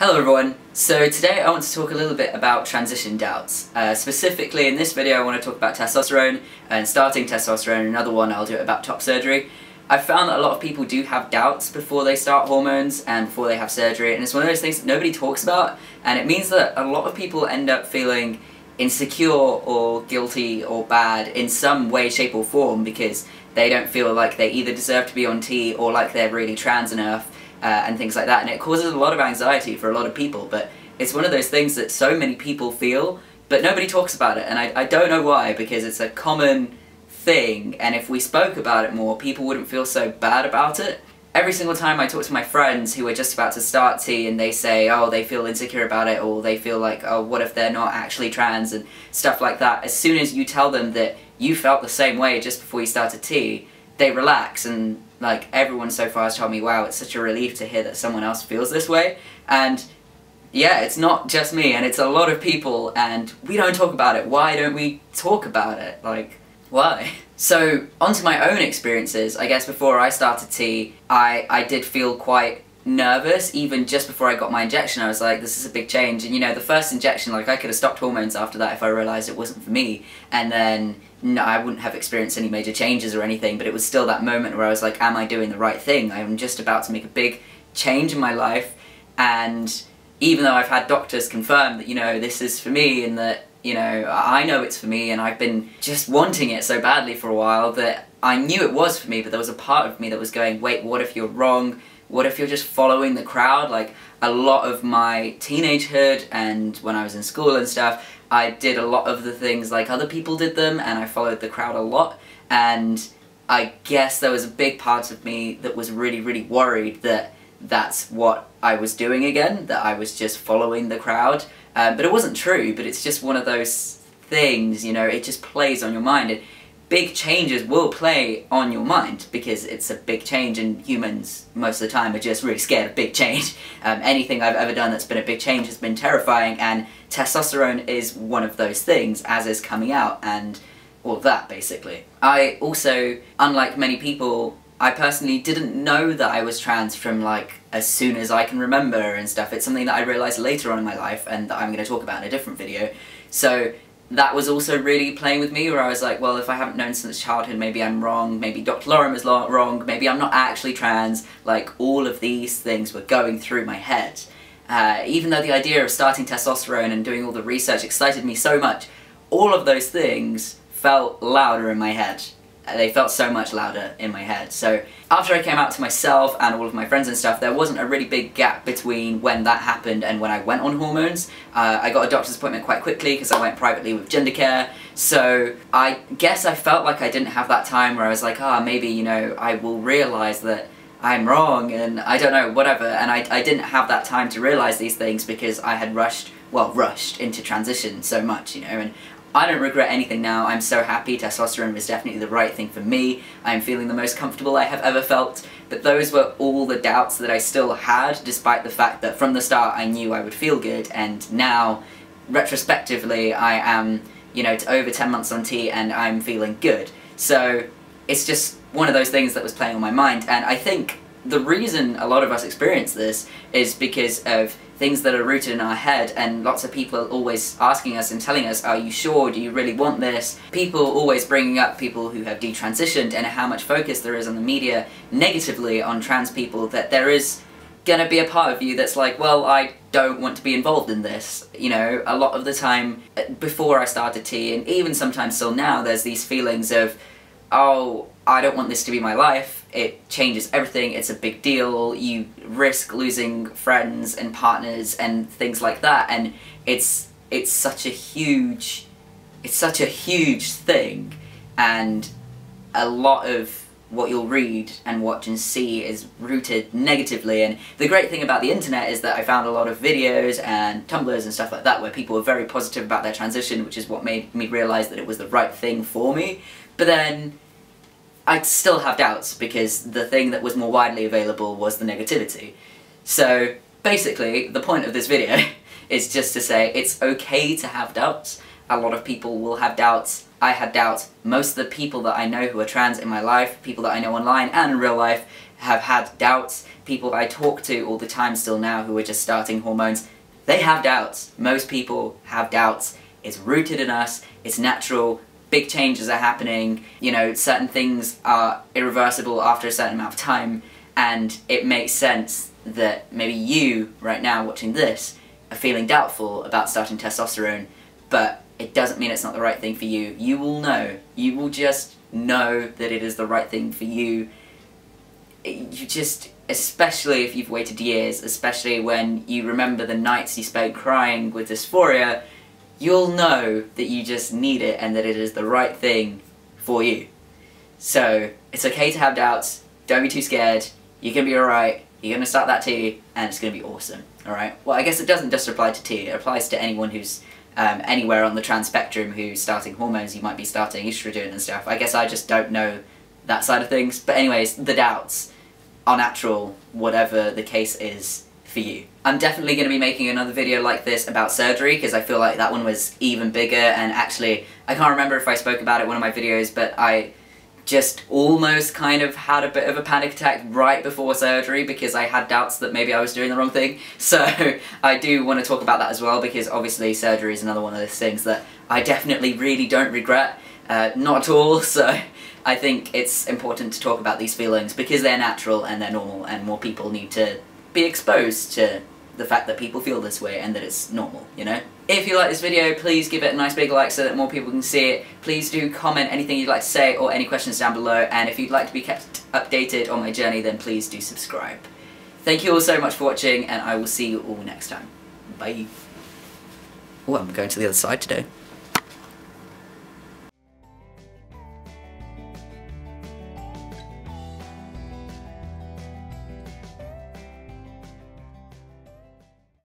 Hello everyone, so today I want to talk a little bit about transition doubts. Specifically in this video I want to talk about testosterone and starting testosterone. Another one I'll do about top surgery. I've found that a lot of people do have doubts before they start hormones and before they have surgery, and it's one of those things that nobody talks about, and it means that a lot of people end up feeling insecure or guilty or bad in some way, shape or form because they don't feel like they either deserve to be on T or like they're really trans enough. And things like that, and it causes a lot of anxiety for a lot of people, but it's one of those things that so many people feel, but nobody talks about it, and I don't know why, because it's a common thing, and if we spoke about it more, people wouldn't feel so bad about it. Every single time I talk to my friends who are just about to start T and they say, oh, they feel insecure about it, or they feel like, oh, what if they're not actually trans, and stuff like that, as soon as you tell them that you felt the same way just before you started T, they relax, and like everyone so far has told me, wow, it's such a relief to hear that someone else feels this way. And yeah, it's not just me, and it's a lot of people, and we don't talk about it. Why don't we talk about it? Like, why? So, onto my own experiences, I guess before I started T, I did feel quite nervous, even just before I got my injection. I was like, this is a big change, and you know, the first injection, like I could have stopped hormones after that if I realised it wasn't for me, and then no, I wouldn't have experienced any major changes or anything, but it was still that moment where I was like, am I doing the right thing? I'm just about to make a big change in my life, and even though I've had doctors confirm that, you know, this is for me, and that, you know, I know it's for me, and I've been just wanting it so badly for a while that I knew it was for me, but there was a part of me that was going, wait, what if you're wrong? What if you're just following the crowd? Like, a lot of my teenagehood and when I was in school and stuff, I did a lot of the things like other people did them, and I followed the crowd a lot, and I guess there was a big part of me that was really, really worried that that's what I was doing again, that I was just following the crowd. But it wasn't true, but it's just one of those things, you know, it just plays on your mind. And big changes will play on your mind because it's a big change, and humans most of the time are just really scared of big change. Anything I've ever done that's been a big change has been terrifying, and testosterone is one of those things, as is coming out and all of that, basically. I also, unlike many people, I personally didn't know that I was trans from like as soon as I can remember and stuff. It's something that I realised later on in my life and that I'm going to talk about in a different video. So that was also really playing with me, where I was like, well, if I haven't known since childhood, maybe I'm wrong, maybe Dr. Lorem is wrong, maybe I'm not actually trans. Like, all of these things were going through my head. Even though the idea of starting testosterone and doing all the research excited me so much, all of those things felt louder in my head. They felt so much louder in my head. So after I came out to myself and all of my friends and stuff, there wasn't a really big gap between when that happened and when I went on hormones. I got a doctor's appointment quite quickly because I went privately with gender care. So I guess I felt like I didn't have that time where I was like, ah, maybe, you know, I will realise that I'm wrong, and I don't know, whatever. And I didn't have that time to realise these things because I had rushed into transition so much, you know, and I don't regret anything now. I'm so happy. Testosterone was definitely the right thing for me. I'm feeling the most comfortable I have ever felt. But those were all the doubts that I still had, despite the fact that from the start I knew I would feel good, and now, retrospectively, I am, you know, over 10 months on T and I'm feeling good. So it's just one of those things that was playing on my mind, and I think the reason a lot of us experience this is because of things that are rooted in our head, and lots of people are always asking us and telling us, are you sure, do you really want this? People always bringing up people who have detransitioned and how much focus there is on the media negatively on trans people, that there is gonna be a part of you that's like, well, I don't want to be involved in this. You know, a lot of the time, before I started T, and even sometimes still now, there's these feelings of, oh, I don't want this to be my life, it changes everything, it's a big deal, you risk losing friends and partners and things like that, and it's such a huge thing, and a lot of what you'll read and watch and see is rooted negatively. And the great thing about the internet is that I found a lot of videos and Tumblrs and stuff like that where people were very positive about their transition, which is what made me realise that it was the right thing for me. But then I still have doubts because the thing that was more widely available was the negativity. So basically, the point of this video is just to say it's okay to have doubts. A lot of people will have doubts. I had doubts. Most of the people that I know who are trans in my life, people that I know online and in real life, have had doubts, people I talk to all the time still now who are just starting hormones, they have doubts. Most people have doubts. It's rooted in us, it's natural, big changes are happening, you know, certain things are irreversible after a certain amount of time, and it makes sense that maybe you, right now watching this, are feeling doubtful about starting testosterone, but it doesn't mean it's not the right thing for you. You will know. You will just know that it is the right thing for you. You just, especially if you've waited years, especially when you remember the nights you spent crying with dysphoria, you'll know that you just need it and that it is the right thing for you. So, it's okay to have doubts, don't be too scared, you're gonna be alright, you're gonna start that tea, and it's gonna be awesome, alright? Well, I guess it doesn't just apply to tea, it applies to anyone who's anywhere on the trans spectrum who's starting hormones. You might be starting estrogen and stuff. I guess I just don't know that side of things. But anyways, the doubts are natural, whatever the case is for you. I'm definitely going to be making another video like this about surgery, because I feel like that one was even bigger, and actually, I can't remember if I spoke about it in one of my videos, but I just almost kind of had a bit of a panic attack right before surgery because I had doubts that maybe I was doing the wrong thing. So I do want to talk about that as well, because obviously surgery is another one of those things that I definitely really don't regret, not at all. So I think it's important to talk about these feelings because they're natural and they're normal, and more people need to be exposed to the fact that people feel this way and that it's normal, you know? If you like this video, please give it a nice big like so that more people can see it. Please do comment anything you'd like to say or any questions down below, and if you'd like to be kept updated on my journey, then please do subscribe. Thank you all so much for watching, and I will see you all next time. Bye. Oh, I'm going to the other side today.